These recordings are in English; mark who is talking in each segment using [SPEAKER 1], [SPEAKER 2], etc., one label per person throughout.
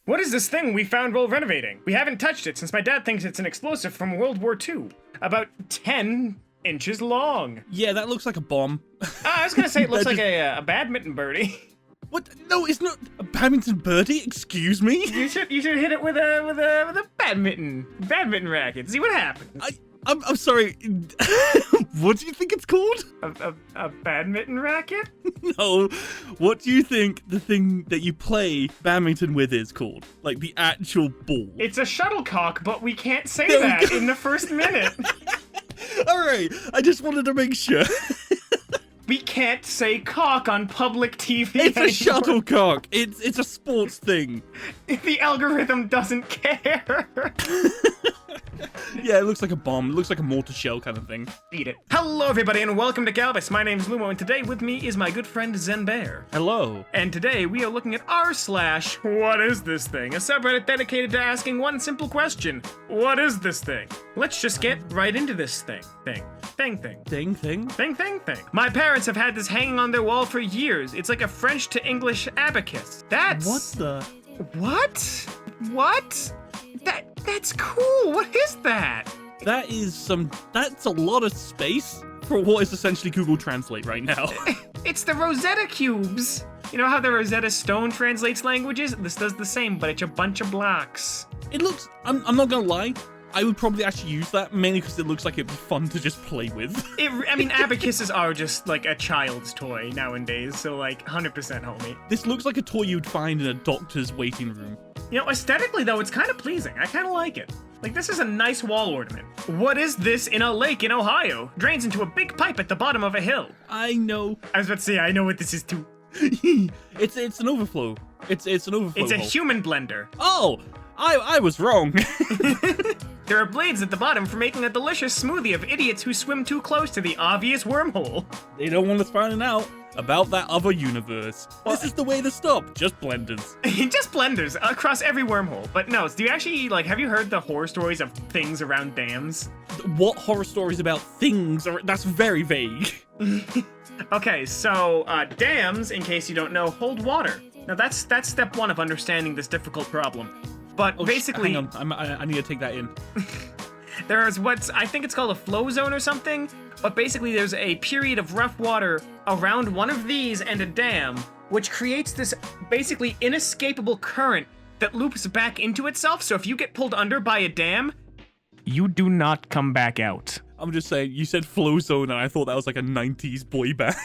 [SPEAKER 1] What is this thing we found while renovating? We haven't touched it since my dad thinks it's an explosive from World War II. About 10 inches long.
[SPEAKER 2] Yeah, that looks like a bomb.
[SPEAKER 1] I was gonna say it looks like a badminton birdie.
[SPEAKER 2] What? No, it's not a badminton birdie. Excuse me.
[SPEAKER 1] You should hit it with a badminton racket. See what happens.
[SPEAKER 2] I'm sorry. What do you think it's called?
[SPEAKER 1] A badminton racket?
[SPEAKER 2] No. What do you think the thing that you play badminton with is called? Like the actual ball.
[SPEAKER 1] It's a shuttlecock, but we can't say
[SPEAKER 2] There we
[SPEAKER 1] that
[SPEAKER 2] go.
[SPEAKER 1] in the first minute.
[SPEAKER 2] All right. I just wanted to make sure.
[SPEAKER 1] We can't say cock on public TV
[SPEAKER 2] It's
[SPEAKER 1] anymore.
[SPEAKER 2] a shuttlecock. It's a sports thing.
[SPEAKER 1] The algorithm doesn't care.
[SPEAKER 2] Yeah, it looks like a bomb. It looks like a mortar shell kind of thing.
[SPEAKER 1] Eat it. Hello, everybody, and welcome to Kalbus. My name's Lumo, and today with me is my good friend Zen Bear.
[SPEAKER 2] Hello.
[SPEAKER 1] And today we are looking at r/What is this thing? A subreddit dedicated to asking one simple question: what is this thing? Let's just get right into this thing. Thing. My parents have had this hanging on their wall for years. It's like a French to English abacus. That's...
[SPEAKER 2] What the?
[SPEAKER 1] What? That's cool. What is that?
[SPEAKER 2] That's a lot of space for what is essentially Google Translate right now.
[SPEAKER 1] It's the Rosetta Cubes. You know how the Rosetta Stone translates languages? This does the same, but it's a bunch of blocks.
[SPEAKER 2] It looks, I'm not gonna lie, I would probably actually use that, mainly because it looks like it'd be fun to just play with.
[SPEAKER 1] I mean, abacuses are just like a child's toy nowadays, so like 100% homie.
[SPEAKER 2] This looks like a toy you'd find in a doctor's waiting room.
[SPEAKER 1] You know, aesthetically though, it's kind of pleasing. I kind of like it. Like, this is a nice wall ornament. What is this in a lake in Ohio? Drains into a big pipe at the bottom of a hill.
[SPEAKER 2] I know.
[SPEAKER 1] I was about to say, I know what this is too.
[SPEAKER 2] It's an overflow. It's an overflow.
[SPEAKER 1] It's a
[SPEAKER 2] hole.
[SPEAKER 1] human blender.
[SPEAKER 2] Oh, I was wrong.
[SPEAKER 1] There are blades at the bottom for making a delicious smoothie of idiots who swim too close to the obvious wormhole.
[SPEAKER 2] They don't want us finding out about that other universe. This is the way to stop. Just blenders.
[SPEAKER 1] Just blenders across every wormhole. But no, do you actually, like, have you heard the horror stories of things around dams?
[SPEAKER 2] What horror stories about things are? That's very vague.
[SPEAKER 1] Okay, so dams, in case you don't know, hold water. Now that's step one of understanding this difficult problem. But basically,
[SPEAKER 2] hang on, I need to take that in.
[SPEAKER 1] There's I think it's called a flow zone or something. But basically, there's a period of rough water around one of these and a dam, which creates this basically inescapable current that loops back into itself. So if you get pulled under by a dam, you do not come back out.
[SPEAKER 2] I'm just saying, you said flow zone, and I thought that was like a 90s boy band.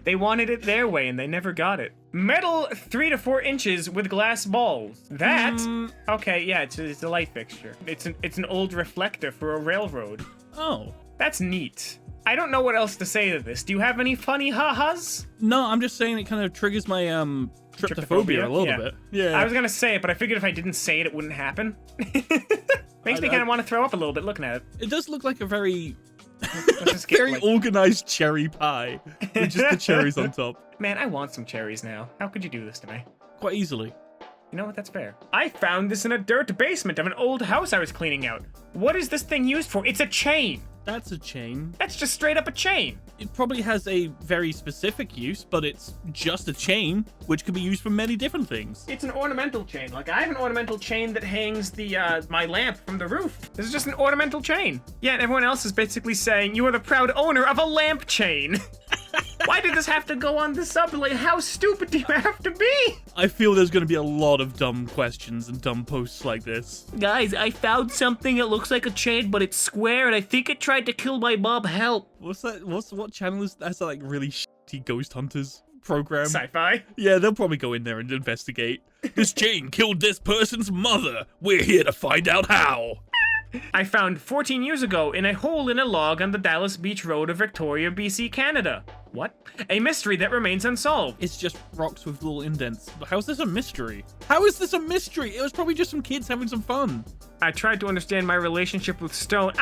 [SPEAKER 1] They wanted it their way, and they never got it. Metal 3 to 4 inches with glass balls. That, okay, yeah, it's a light fixture. It's an old reflector for a railroad.
[SPEAKER 2] Oh.
[SPEAKER 1] That's neat. I don't know what else to say to this. Do you have any funny ha-has?
[SPEAKER 2] No, I'm just saying it kind of triggers my tryptophobia a little bit. Yeah.
[SPEAKER 1] I was gonna say it, but I figured if I didn't say it, it wouldn't happen. Makes me kind of want to throw up a little bit looking at it.
[SPEAKER 2] It does look like a very...
[SPEAKER 1] Just get,
[SPEAKER 2] very organized cherry pie with just the cherries on top.
[SPEAKER 1] Man, I want some cherries now. How could you do this to me?
[SPEAKER 2] Quite easily.
[SPEAKER 1] You know what? That's fair. I found this in a dirt basement of an old house I was cleaning out. What is this thing used for? It's a chain.
[SPEAKER 2] That's a chain.
[SPEAKER 1] That's just straight up a chain.
[SPEAKER 2] It probably has a very specific use, but it's just a chain, which could be used for many different things.
[SPEAKER 1] It's an ornamental chain. Like, I have an ornamental chain that hangs the my lamp from the roof. This is just an ornamental chain. Yeah, and everyone else is basically saying, you are the proud owner of a lamp chain. Why did this have to go on the subway? How stupid do you have to be?
[SPEAKER 2] I feel there's going to be a lot of dumb questions and dumb posts like this.
[SPEAKER 1] Guys, I found something that looks like a chain, but it's square, and I think it tried to kill my mom. Help.
[SPEAKER 2] What's that? What channel is that? That's like really shitty Ghost Hunters program.
[SPEAKER 1] Sci-fi.
[SPEAKER 2] Yeah, they'll probably go in there and investigate. This chain killed this person's mother. We're here to find out how.
[SPEAKER 1] I found 14 years ago in a hole in a log on the Dallas Beach Road of Victoria, BC, Canada. What? A mystery that remains unsolved.
[SPEAKER 2] It's just rocks with little indents. How is this a mystery? How is this a mystery? It was probably just some kids having some fun.
[SPEAKER 1] I tried to understand my relationship with stone.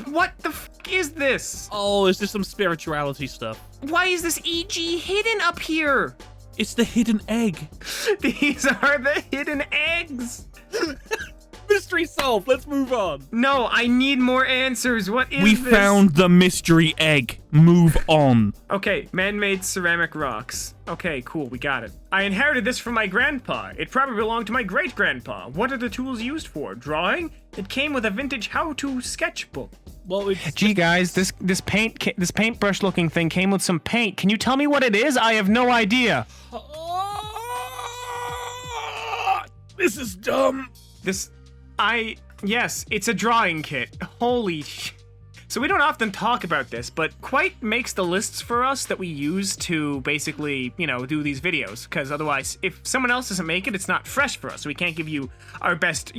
[SPEAKER 1] What the f is this?
[SPEAKER 2] Oh, is this some spirituality stuff?
[SPEAKER 1] Why is this EG hidden up here?
[SPEAKER 2] It's the hidden egg.
[SPEAKER 1] These are the hidden eggs.
[SPEAKER 2] Mystery solved. solved. Let's move on.
[SPEAKER 1] No, I need more answers. What is
[SPEAKER 2] We
[SPEAKER 1] this?
[SPEAKER 2] found the mystery egg. Move on.
[SPEAKER 1] Okay, man-made ceramic rocks. Okay, cool, we got it. I inherited this from my grandpa. It probably belonged to my great-grandpa. What are the tools used for? Drawing? It came with a vintage how-to sketchbook.
[SPEAKER 2] Well, it's...
[SPEAKER 1] Gee, guys, this paintbrush-looking thing came with some paint. Can you tell me what it is? I have no idea.
[SPEAKER 2] This is dumb.
[SPEAKER 1] Yes, it's a drawing kit. Holy sh... So we don't often talk about this, but Quite makes the lists for us that we use to basically, do these videos. Because otherwise, if someone else doesn't make it, it's not fresh for us. So we can't give you our best,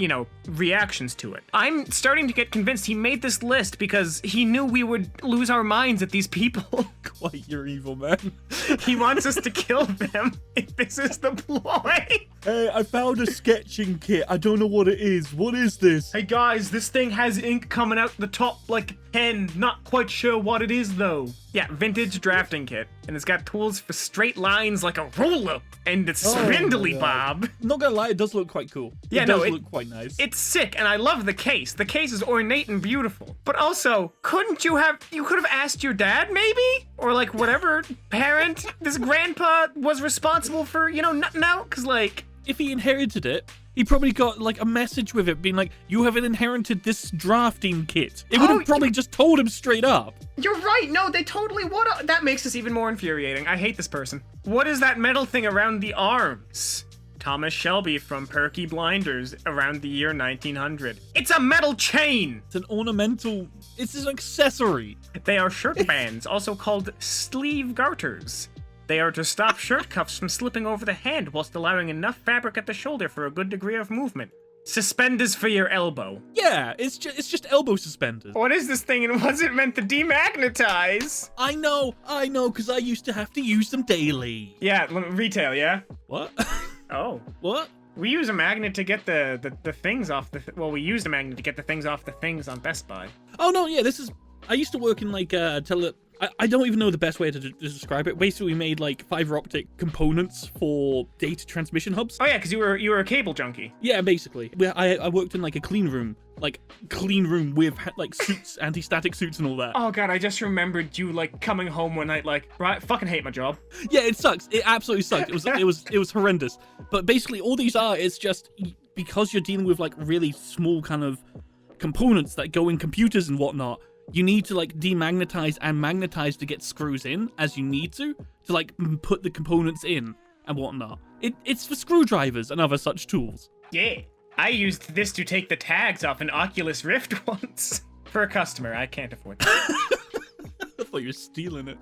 [SPEAKER 1] reactions to it. I'm starting to get convinced he made this list because he knew we would lose our minds at these people.
[SPEAKER 2] Quite, you're evil, man.
[SPEAKER 1] He wants us to kill them if this is the ploy.
[SPEAKER 2] Hey, I found a sketching kit. I don't know what it is. What is this?
[SPEAKER 1] Hey guys, this thing has ink coming out the top like a pen. Not quite sure what it is though. Yeah, vintage drafting kit. And it's got tools for straight lines like a ruler. And it's spindly, Bob.
[SPEAKER 2] Not gonna lie, it does look quite cool.
[SPEAKER 1] Yeah,
[SPEAKER 2] it does look quite nice.
[SPEAKER 1] It's sick, and I love the case. The case is ornate and beautiful. But also, you could have asked your dad, maybe? Or like whatever parent this grandpa was responsible for, nutting out? Cause like...
[SPEAKER 2] If he inherited it, he probably got like a message with it being like, you have inherited this drafting kit. It would have probably just told him straight up.
[SPEAKER 1] You're right. No, they totally would. That makes this even more infuriating. I hate this person. What is that metal thing around the arms? Thomas Shelby from Peaky Blinders around the year 1900. It's a metal chain.
[SPEAKER 2] It's an ornamental, it's an accessory.
[SPEAKER 1] They are shirt bands, also called sleeve garters. They are to stop shirt cuffs from slipping over the hand whilst allowing enough fabric at the shoulder for a good degree of movement. Suspenders for your elbow.
[SPEAKER 2] Yeah, it's just elbow suspenders.
[SPEAKER 1] What is this thing and was it meant to demagnetize?
[SPEAKER 2] I know, because I used to have to use them daily.
[SPEAKER 1] Yeah, retail, yeah?
[SPEAKER 2] What?
[SPEAKER 1] Oh.
[SPEAKER 2] What?
[SPEAKER 1] We use a magnet to get the things off we used a magnet to get the things off the things on Best Buy.
[SPEAKER 2] Oh no, yeah, I used to work in like I don't even know the best way to describe it. Basically, we made like fiber optic components for data transmission hubs.
[SPEAKER 1] Oh yeah, because you were a cable junkie.
[SPEAKER 2] Yeah, basically. I worked in like a clean room with like suits, anti-static suits and all that.
[SPEAKER 1] Oh god, I just remembered you like coming home one night like, right, fucking hate my job.
[SPEAKER 2] Yeah, it sucks. It absolutely sucked. It was horrendous. But basically, all these are is just because you're dealing with like really small kind of components that go in computers and whatnot. You need to like demagnetize and magnetize to get screws in as you need to like put the components in and whatnot. It's for screwdrivers and other such tools.
[SPEAKER 1] Yeah, I used this to take the tags off an Oculus Rift once for a customer. I can't afford that.
[SPEAKER 2] I thought you were stealing it.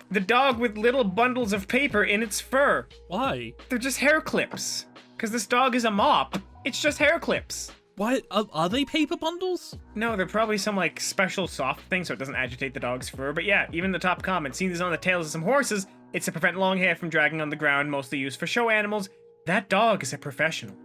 [SPEAKER 1] The dog with little bundles of paper in its fur.
[SPEAKER 2] Why?
[SPEAKER 1] They're just hair clips. Because this dog is a mop. It's just hair clips.
[SPEAKER 2] Why are they paper bundles?
[SPEAKER 1] No, they're probably some like special soft thing so it doesn't agitate the dog's fur. But yeah, even the top comment, seen this on the tails of some horses, it's to prevent long hair from dragging on the ground, mostly used for show animals. That dog is a professional.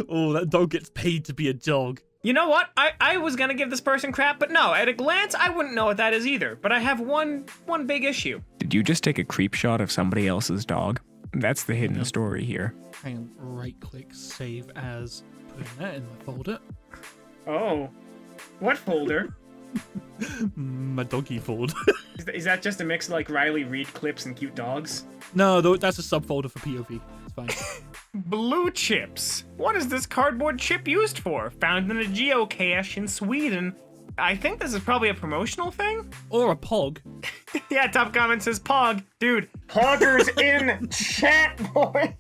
[SPEAKER 2] Oh, that dog gets paid to be a dog.
[SPEAKER 1] You know what? I was gonna give this person crap, but no, at a glance, I wouldn't know what that is either. But I have one big issue. Did you just take a creep shot of somebody else's dog? That's the hidden story here.
[SPEAKER 2] Hang on, right-click, save as, putting that in my folder.
[SPEAKER 1] Oh. What folder?
[SPEAKER 2] My doggy folder.
[SPEAKER 1] Is that just a mix of like Riley Reid clips and cute dogs?
[SPEAKER 2] No, that's a subfolder for POV. It's fine.
[SPEAKER 1] Blue chips. What is this cardboard chip used for? Found in a geocache in Sweden. I think this is probably a promotional thing?
[SPEAKER 2] Or a pog.
[SPEAKER 1] Yeah, top comment says pog. Dude, poggers in chat, boy.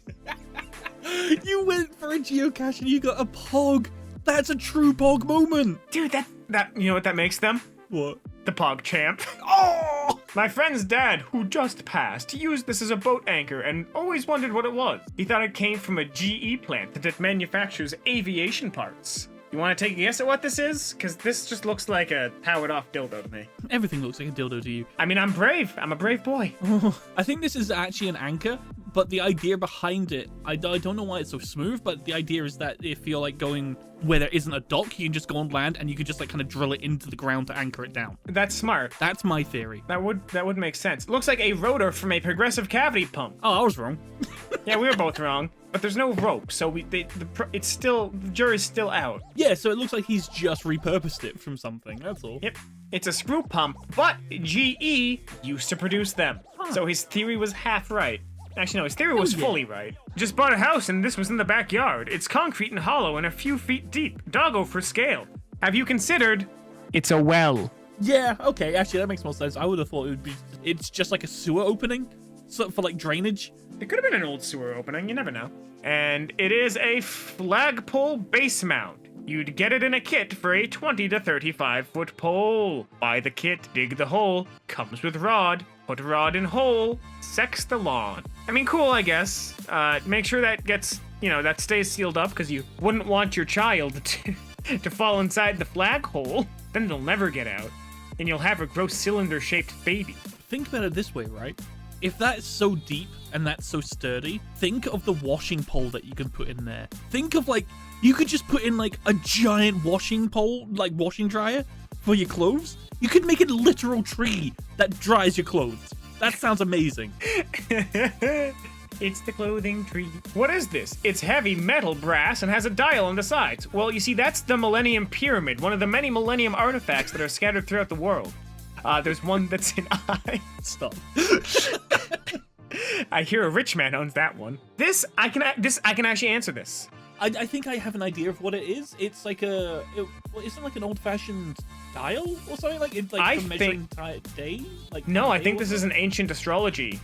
[SPEAKER 2] You went for a geocache and you got a pog. That's a true pog moment.
[SPEAKER 1] Dude, that you know what that makes them?
[SPEAKER 2] What?
[SPEAKER 1] The pog champ.
[SPEAKER 2] Oh!
[SPEAKER 1] My friend's dad, who just passed, used this as a boat anchor and always wondered what it was. He thought it came from a GE plant that manufactures aviation parts. You want to take a guess at what this is? Because this just looks like a powered-off dildo to me.
[SPEAKER 2] Everything looks like a dildo to you.
[SPEAKER 1] I mean, I'm brave. I'm a brave boy.
[SPEAKER 2] Oh, I think this is actually an anchor, but the idea behind it, I don't know why it's so smooth, but the idea is that if you're like going where there isn't a dock, you can just go on land and you can just like kind of drill it into the ground to anchor it down.
[SPEAKER 1] That's smart.
[SPEAKER 2] That's my theory.
[SPEAKER 1] That would make sense. Looks like a rotor from a progressive cavity pump.
[SPEAKER 2] Oh, I was wrong.
[SPEAKER 1] Yeah, we were both wrong. But there's no rope, so the jury's still out.
[SPEAKER 2] Yeah, so it looks like he's just repurposed it from something, that's all.
[SPEAKER 1] Yep. It's a screw pump, but GE used to produce them. So his theory was half right. Actually, no, his theory was fully right. Just bought a house and this was in the backyard. It's concrete and hollow and a few feet deep. Doggo for scale. Have you considered it's a well?
[SPEAKER 2] Yeah, okay, actually that makes more sense. I would have thought it's just like a sewer opening, so for like drainage.
[SPEAKER 1] It could have been an old sewer opening, you never know. And it is a flagpole base mount. You'd get it in a kit for a 20 to 35 foot pole. Buy the kit, dig the hole, comes with rod, put rod in hole, sex the lawn. I mean, cool, I guess. Make sure that gets, that stays sealed up, because you wouldn't want your child to fall inside the flag hole. Then they'll never get out, and you'll have a gross cylinder-shaped baby.
[SPEAKER 2] Think about it this way, right? If that's so deep and that's so sturdy, think of the washing pole that you can put in there. Think of you could just put in like a giant washing pole, like washing dryer for your clothes. You could make it a literal tree that dries your clothes. That sounds amazing.
[SPEAKER 1] It's the clothing tree. What is this? It's heavy metal brass and has a dial on the sides. Well, you see, that's the Millennium Pyramid, one of the many Millennium artifacts that are scattered throughout the world. There's one that's an eye.
[SPEAKER 2] Stop.
[SPEAKER 1] I hear a rich man owns that one. I can actually answer this.
[SPEAKER 2] I think I have an idea of what it is. It's like isn't it like an old-fashioned dial or something? Like it's like for measuring day?
[SPEAKER 1] No, I think this is an ancient astrology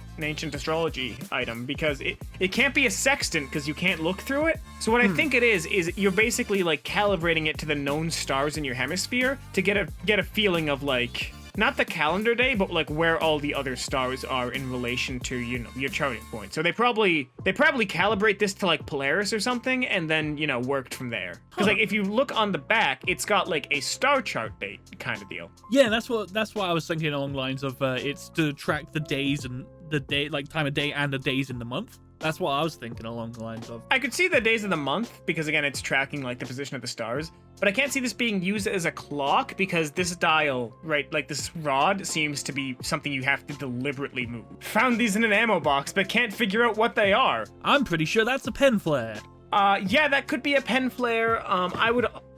[SPEAKER 1] item, because it can't be a sextant because you can't look through it. So what I think it is you're basically like calibrating it to the known stars in your hemisphere to get a feeling of like, not the calendar day, but like where all the other stars are in relation to, your charting point. So they probably calibrate this to like Polaris or something, and then, worked from there. Because like if you look on the back, it's got like a star chart date kind of deal.
[SPEAKER 2] Yeah, that's what I was thinking along the lines of it's to track the days and the day, like time of day and the days in the month. That's what I was thinking along the lines of.
[SPEAKER 1] I could see the days of the month, because again, it's tracking like the position of the stars. But I can't see this being used as a clock, because this dial, right, like this rod, seems to be something you have to deliberately move. Found these in an ammo box, but can't figure out what they are.
[SPEAKER 2] I'm pretty sure that's a pen flare.
[SPEAKER 1] Yeah, that could be a pen flare. I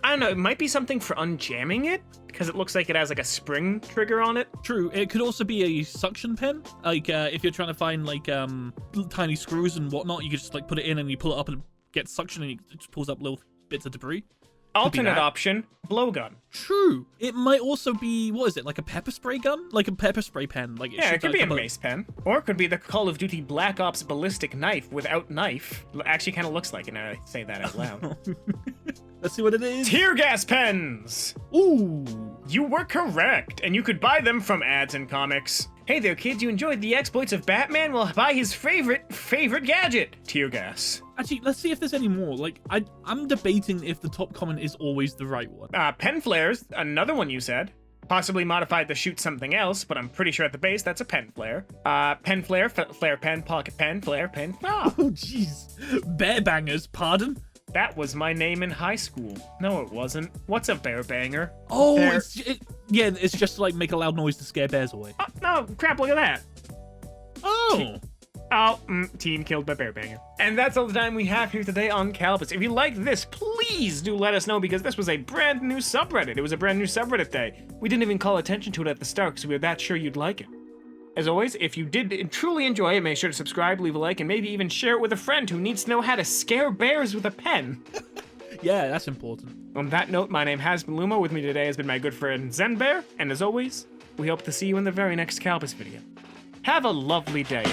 [SPEAKER 1] don't know, it might be something for unjamming it, because it looks like it has like a spring trigger on it.
[SPEAKER 2] True, it could also be a suction pen. Like, if you're trying to find like tiny screws and whatnot, you could just like put it in and you pull it up and it gets suction and it just pulls up little bits of debris.
[SPEAKER 1] Alternate option, blowgun.
[SPEAKER 2] True. It might also be, what is it, like a pepper spray gun? Like a pepper spray pen. Like
[SPEAKER 1] it could be a mace pen. Or it could be the Call of Duty Black Ops ballistic knife without knife. Actually kind of looks like it now I say that out loud.
[SPEAKER 2] Let's see what it is.
[SPEAKER 1] Tear gas pens!
[SPEAKER 2] Ooh.
[SPEAKER 1] You were correct, and you could buy them from ads and comics. Hey there, kids, you enjoyed the exploits of Batman? Well, buy his favorite gadget, tear gas.
[SPEAKER 2] Actually, let's see if there's any more. Like, I'm debating if the top comment is always the right one.
[SPEAKER 1] Pen flares, another one you said. Possibly modified to shoot something else, but I'm pretty sure at the base that's a pen flare. Pen flare, flare pen, pocket pen, flare pen.
[SPEAKER 2] Oh, jeez. Bear bangers, pardon?
[SPEAKER 1] That was my name in high school. No, it wasn't. What's a bear banger?
[SPEAKER 2] Oh, it's just to like make a loud noise to scare bears away.
[SPEAKER 1] Oh, no, crap, look at that.
[SPEAKER 2] Oh.
[SPEAKER 1] Team killed by bear banger. And that's all the time we have here today on Kalbus. If you like this, please do let us know, because this was a brand new subreddit. It was a brand new subreddit day. We didn't even call attention to it at the start because we were that sure you'd like it. As always, if you did truly enjoy it, make sure to subscribe, leave a like, and maybe even share it with a friend who needs to know how to scare bears with a pen.
[SPEAKER 2] Yeah, that's important.
[SPEAKER 1] On that note, my name has been Luma. With me today has been my good friend Zen Bear. And as always, we hope to see you in the very next Kalbus video. Have a lovely day.